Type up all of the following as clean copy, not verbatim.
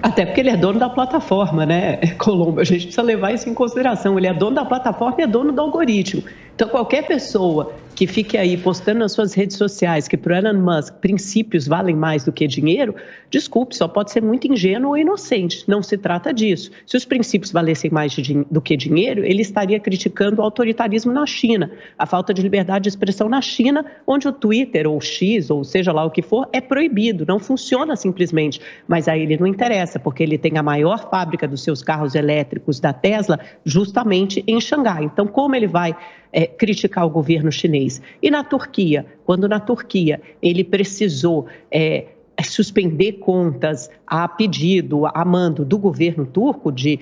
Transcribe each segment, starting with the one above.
Até porque ele é dono da plataforma, né, Colombo? A gente precisa levar isso em consideração. Ele é dono da plataforma e é dono do algoritmo. Então, qualquer pessoa que fique aí postando nas suas redes sociais que para o Elon Musk princípios valem mais do que dinheiro, desculpe, só pode ser muito ingênuo ou inocente. Não se trata disso. Se os princípios valessem mais do que dinheiro, ele estaria criticando o autoritarismo na China, a falta de liberdade de expressão na China, onde o Twitter ou o X, ou seja lá o que for, é proibido, não funciona simplesmente. Mas a ele não interessa, porque ele tem a maior fábrica dos seus carros elétricos da Tesla justamente em Xangai. Então, como ele vai criticar o governo chinês? E na Turquia, quando na Turquia ele precisou suspender contas a pedido, a mando do governo turco, de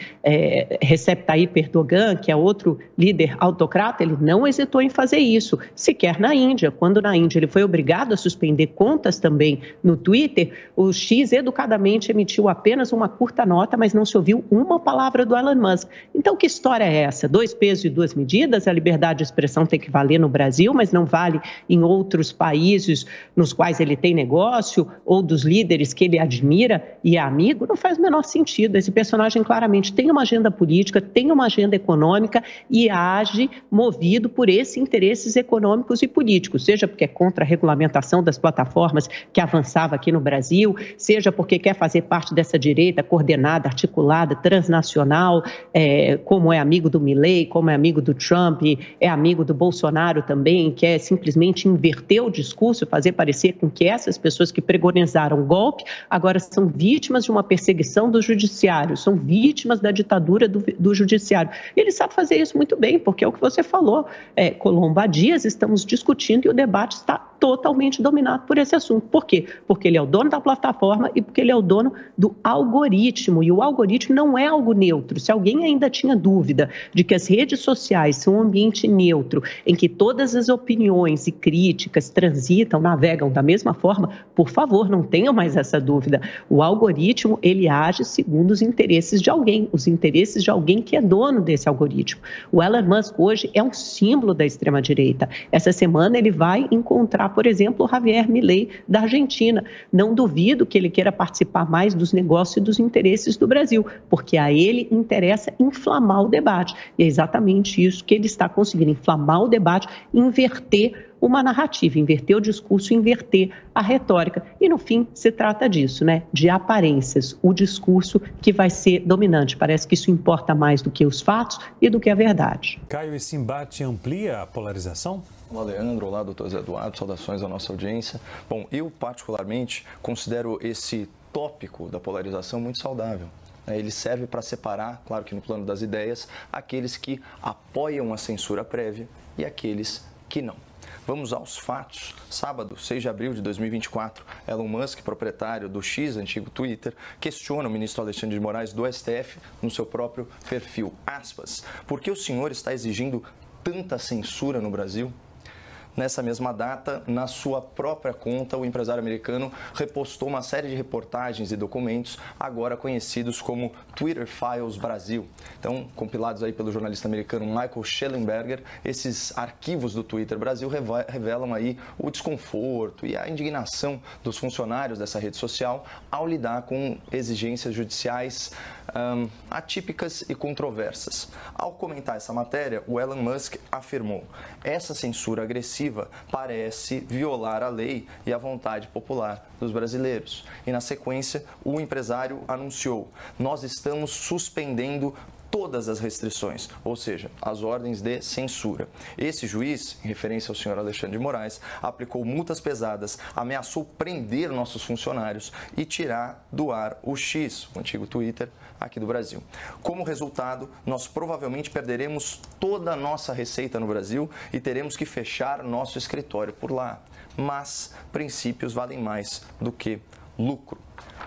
Recep Tayyip Erdogan, que é outro líder autocrata, ele não hesitou em fazer isso. Sequer na Índia, quando na Índia ele foi obrigado a suspender contas também no Twitter, o X educadamente emitiu apenas uma curta nota, mas não se ouviu uma palavra do Elon Musk. Então, que história é essa? 2 pesos e 2 medidas? A liberdade de expressão tem que valer no Brasil, mas não vale em outros países nos quais ele tem negócio, ou dos líderes que ele admira e é amigo? Não faz o menor sentido. Esse personagem claramente tem uma agenda política, tem uma agenda econômica e age movido por esses interesses econômicos e políticos, seja porque é contra a regulamentação das plataformas que avançava aqui no Brasil, seja porque quer fazer parte dessa direita coordenada, articulada, transnacional, como é amigo do Milei, como é amigo do Trump, é amigo do Bolsonaro também, quer simplesmente inverter o discurso, fazer parecer com que essas pessoas que pregonizaram golpe agora são vítimas de uma perseguição do judiciário, são vítimas da ditadura do judiciário. E ele sabe fazer isso muito bem, porque é o que você falou, Colombo, há dias estamos discutindo e o debate está totalmente dominado por esse assunto. Por quê? Porque ele é o dono da plataforma e porque ele é o dono do algoritmo, e o algoritmo não é algo neutro. Se alguém ainda tinha dúvida de que as redes sociais são um ambiente neutro, em que todas as opiniões e críticas transitam, navegam da mesma forma, por favor, não tenham mais essa dúvida. O algoritmo, ele age segundo os interesses de alguém, os interesses de alguém que é dono desse algoritmo. O Elon Musk hoje é um símbolo da extrema-direita. Essa semana ele vai encontrar, por exemplo, o Javier Milei da Argentina. Não duvido que ele queira participar mais dos negócios e dos interesses do Brasil, porque a ele interessa inflamar o debate. E é exatamente isso que ele está conseguindo, inflamar o debate, inverter uma narrativa, inverter o discurso, inverter a retórica. E, no fim, se trata disso, né? De aparências, o discurso que vai ser dominante. Parece que isso importa mais do que os fatos e do que a verdade. Caio, esse embate amplia a polarização? Olá, Leandro. Olá, doutor Zé Eduardo. Saudações à nossa audiência. Bom, eu particularmente considero esse tópico da polarização muito saudável. Ele serve para separar, claro que no plano das ideias, aqueles que apoiam a censura prévia e aqueles que não. Vamos aos fatos. Sábado, 6 de abril de 2024, Elon Musk, proprietário do X, antigo Twitter, questiona o ministro Alexandre de Moraes do STF no seu próprio perfil. Aspas, por que o senhor está exigindo tanta censura no Brasil? Nessa mesma data, na sua própria conta, o empresário americano repostou uma série de reportagens e documentos, agora conhecidos como Twitter Files Brasil. Então, compilados aí pelo jornalista americano Michael Shellenberger, esses arquivos do Twitter Brasil revelam aí o desconforto e a indignação dos funcionários dessa rede social ao lidar com exigências judiciais atípicas e controversas. Ao comentar essa matéria, o Elon Musk afirmou: essa censura agressiva parece violar a lei e a vontade popular dos brasileiros. E na sequência, o empresário anunciou: nós estamos suspendendo todas as restrições, ou seja, as ordens de censura. Esse juiz, em referência ao senhor Alexandre de Moraes, aplicou multas pesadas, ameaçou prender nossos funcionários e tirar do ar o X, o antigo Twitter, aqui do Brasil. Como resultado, nós provavelmente perderemos toda a nossa receita no Brasil e teremos que fechar nosso escritório por lá. Mas princípios valem mais do que lucro.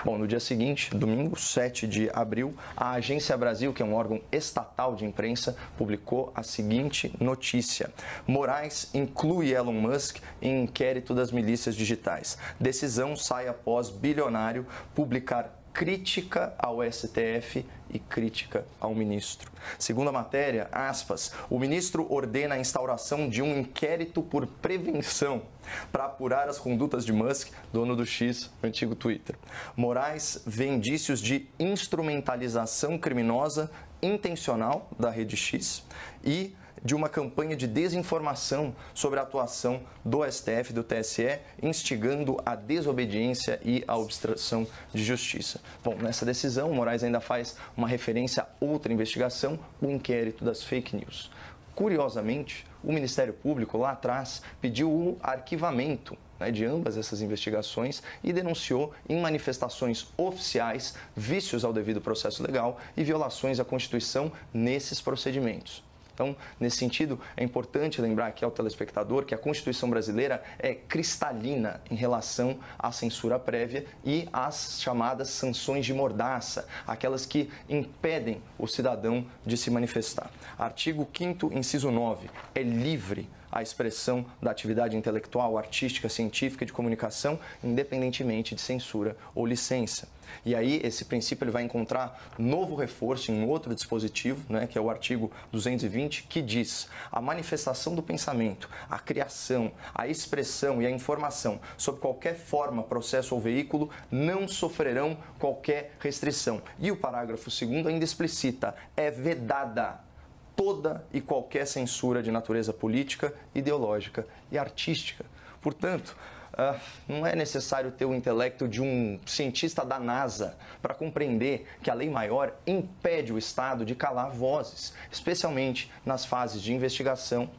Bom, no dia seguinte, domingo, 7 de abril, a Agência Brasil, que é um órgão estatal de imprensa, publicou a seguinte notícia: Moraes inclui Elon Musk em inquérito das milícias digitais. Decisão sai após bilionário publicar crítica ao STF e crítica ao ministro. Segundo a matéria, aspas, o ministro ordena a instauração de um inquérito por prevenção para apurar as condutas de Musk, dono do X, antigo Twitter. Moraes vê indícios de instrumentalização criminosa intencional da rede X e de uma campanha de desinformação sobre a atuação do STF e do TSE, instigando a desobediência e a obstrução de justiça. Bom, nessa decisão, Moraes ainda faz uma referência a outra investigação, o inquérito das fake news. Curiosamente, o Ministério Público, lá atrás, pediu o arquivamento de ambas essas investigações e denunciou em manifestações oficiais vícios ao devido processo legal e violações à Constituição nesses procedimentos. Então, nesse sentido, é importante lembrar aqui ao telespectador que a Constituição brasileira é cristalina em relação à censura prévia e às chamadas sanções de mordaça, aquelas que impedem o cidadão de se manifestar. Artigo 5º, inciso 9, é livre a expressão da atividade intelectual, artística, científica e de comunicação, independentemente de censura ou licença. E aí, esse princípio ele vai encontrar novo reforço em outro dispositivo, que é o artigo 220, que diz: a manifestação do pensamento, a criação, a expressão e a informação sob qualquer forma, processo ou veículo não sofrerão qualquer restrição. E o parágrafo 2º ainda explicita: é vedada toda e qualquer censura de natureza política, ideológica e artística. Portanto, não é necessário ter o intelecto de um cientista da NASA para compreender que a lei maior impede o Estado de calar vozes, especialmente nas fases de investigação,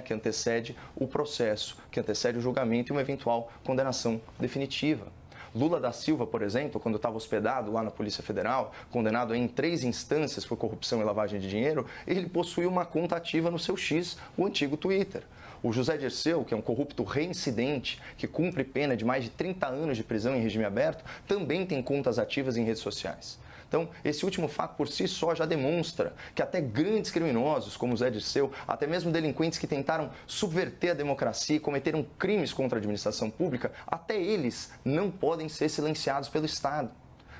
que antecede o processo, que antecede o julgamento e uma eventual condenação definitiva. Lula da Silva, por exemplo, quando estava hospedado lá na Polícia Federal, condenado em 3 instâncias por corrupção e lavagem de dinheiro, ele possuía uma conta ativa no seu X, o antigo Twitter. O José Dirceu, que é um corrupto reincidente, que cumpre pena de mais de 30 anos de prisão em regime aberto, também tem contas ativas em redes sociais. Então, esse último fato por si só já demonstra que até grandes criminosos, como o Zé Dirceu, até mesmo delinquentes que tentaram subverter a democracia e cometeram crimes contra a administração pública, até eles não podem ser silenciados pelo Estado.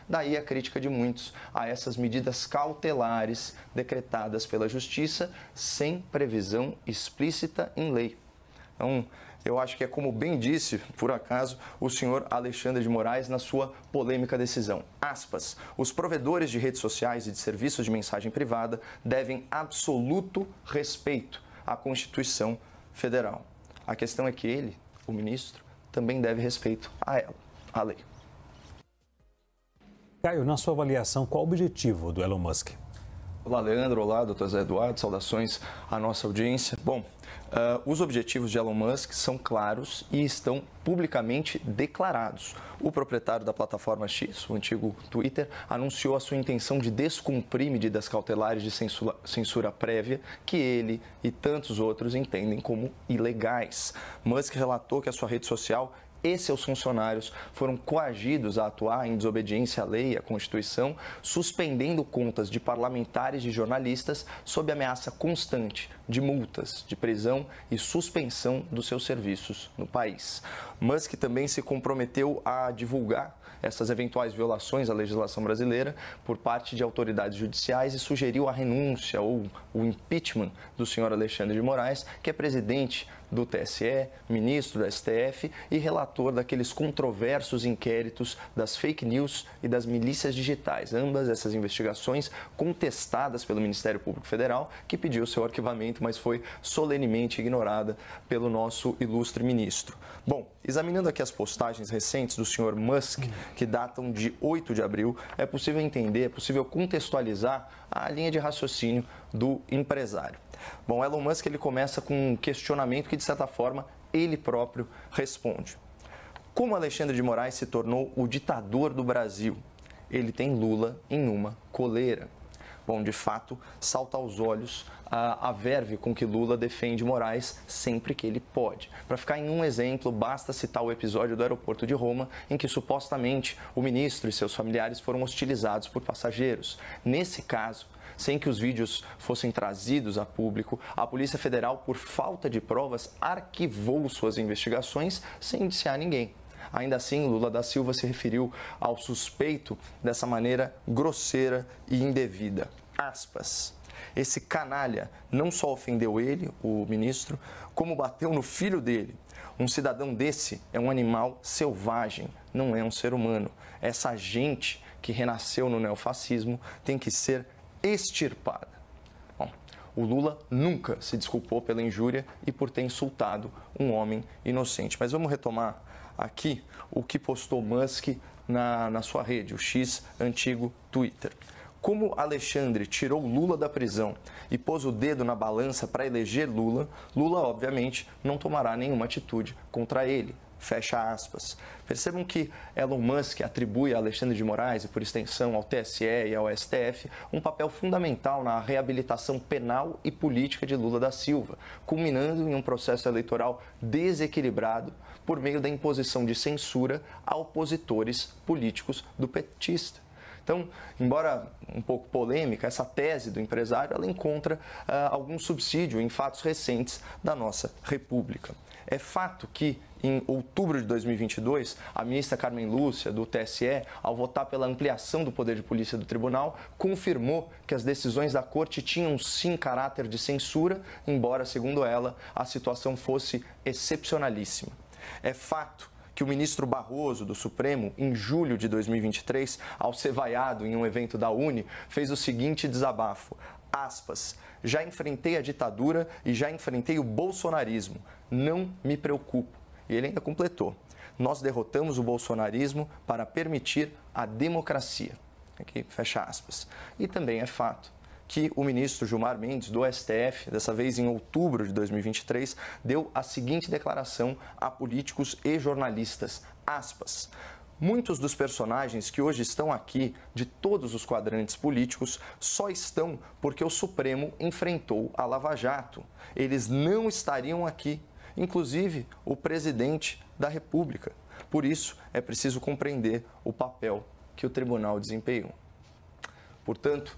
Daí a crítica de muitos a essas medidas cautelares decretadas pela Justiça sem previsão explícita em lei. Então, eu acho que é como bem disse, por acaso, o senhor Alexandre de Moraes na sua polêmica decisão. Aspas, os provedores de redes sociais e de serviços de mensagem privada devem absoluto respeito à Constituição Federal. A questão é que ele, o ministro, também deve respeito a ela, à lei. Caio, na sua avaliação, qual o objetivo do Elon Musk? Olá, Leandro. Olá, doutor Zé Eduardo. Saudações à nossa audiência. Bom, os objetivos de Elon Musk são claros e estão publicamente declarados. O proprietário da plataforma X, o antigo Twitter, anunciou a sua intenção de descumprir medidas cautelares de censura prévia que ele e tantos outros entendem como ilegais. Musk relatou que a sua rede social e seus funcionários foram coagidos a atuar em desobediência à lei e à Constituição, suspendendo contas de parlamentares e jornalistas sob ameaça constante de multas, de prisão e suspensão dos seus serviços no país. Musk também se comprometeu a divulgar essas eventuais violações à legislação brasileira por parte de autoridades judiciais e sugeriu a renúncia ou o impeachment do senhor Alexandre de Moraes, que é presidente do TSE, ministro do STF e relator daqueles controversos inquéritos das fake news e das milícias digitais, ambas essas investigações contestadas pelo Ministério Público Federal, que pediu seu arquivamento, mas foi solenemente ignorada pelo nosso ilustre ministro. Bom, examinando aqui as postagens recentes do senhor Musk, que datam de 8 de abril, é possível entender, é possível contextualizar a linha de raciocínio do empresário. Bom, Elon Musk ele começa com um questionamento que, de certa forma, ele próprio responde. Como Alexandre de Moraes se tornou o ditador do Brasil? Ele tem Lula em uma coleira. Bom, de fato, salta aos olhos a verve com que Lula defende Moraes sempre que ele pode. Para ficar em um exemplo, basta citar o episódio do aeroporto de Roma, em que supostamente o ministro e seus familiares foram hostilizados por passageiros. Nesse caso, sem que os vídeos fossem trazidos a público, a Polícia Federal, por falta de provas, arquivou suas investigações sem indiciar ninguém. Ainda assim, Lula da Silva se referiu ao suspeito dessa maneira grosseira e indevida. Aspas. Esse canalha não só ofendeu ele, o ministro, como bateu no filho dele. Um cidadão desse é um animal selvagem, não é um ser humano. Essa gente que renasceu no neofascismo tem que ser extirpada. Bom, o Lula nunca se desculpou pela injúria e por ter insultado um homem inocente. Mas vamos retomar aqui o que postou Musk na sua rede, o X antigo Twitter. Como Alexandre tirou Lula da prisão e pôs o dedo na balança para eleger Lula, Lula, obviamente, não tomará nenhuma atitude contra ele. Fecha aspas. Percebam que Elon Musk atribui a Alexandre de Moraes e, por extensão, ao TSE e ao STF, um papel fundamental na reabilitação penal e política de Lula da Silva, culminando em um processo eleitoral desequilibrado por meio da imposição de censura a opositores políticos do petista. Então, embora um pouco polêmica, essa tese do empresário ela encontra algum subsídio em fatos recentes da nossa República. É fato que, em outubro de 2022, a ministra Carmen Lúcia, do TSE, ao votar pela ampliação do poder de polícia do tribunal, confirmou que as decisões da corte tinham sim caráter de censura, embora, segundo ela, a situação fosse excepcionalíssima. É fato que o ministro Barroso, do Supremo, em julho de 2023, ao ser vaiado em um evento da UNE, fez o seguinte desabafo, aspas, já enfrentei a ditadura e já enfrentei o bolsonarismo, não me preocupo. E ele ainda completou, nós derrotamos o bolsonarismo para permitir a democracia. Aqui, fecha aspas. E também é fato que o ministro Gilmar Mendes, do STF, dessa vez em outubro de 2023, deu a seguinte declaração a políticos e jornalistas, aspas, muitos dos personagens que hoje estão aqui, de todos os quadrantes políticos, só estão porque o Supremo enfrentou a Lava Jato. Eles não estariam aqui, inclusive o presidente da República. Por isso, é preciso compreender o papel que o tribunal desempenhou. Portanto,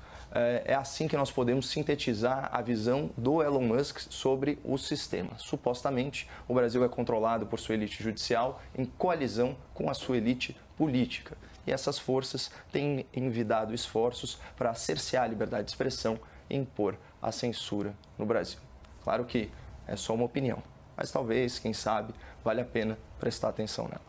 é assim que nós podemos sintetizar a visão do Elon Musk sobre o sistema. Supostamente, o Brasil é controlado por sua elite judicial em coalizão com a sua elite política. E essas forças têm envidado esforços para cercear a liberdade de expressão e impor a censura no Brasil. Claro que é só uma opinião, mas talvez, quem sabe, vale a pena prestar atenção nela.